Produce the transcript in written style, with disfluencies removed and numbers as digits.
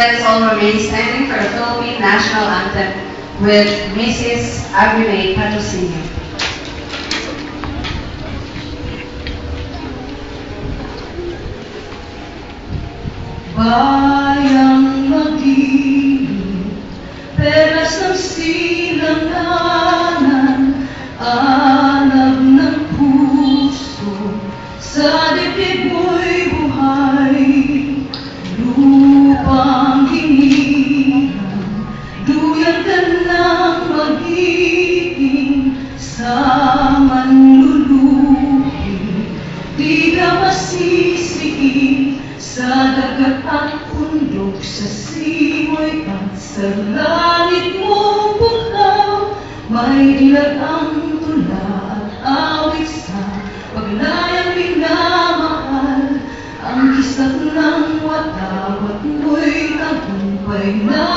let's all remain standing for the Philippine National Anthem with Mrs. Aguinay Patrocinio. Bayang mag-ibig, peras ng silanganan, alab ng puso, sa dibdib mo'y buhay. Lupang hinihan, duyan ka ng mag-ibig, sa manlulubi, di ka masisiin. Sa dagat at bundok, sa simoy at sa langit mong bukaw, may dilag ang tula at awit sa paglayang minamahal. Ang kisat ng watawat mo'y tagumpay na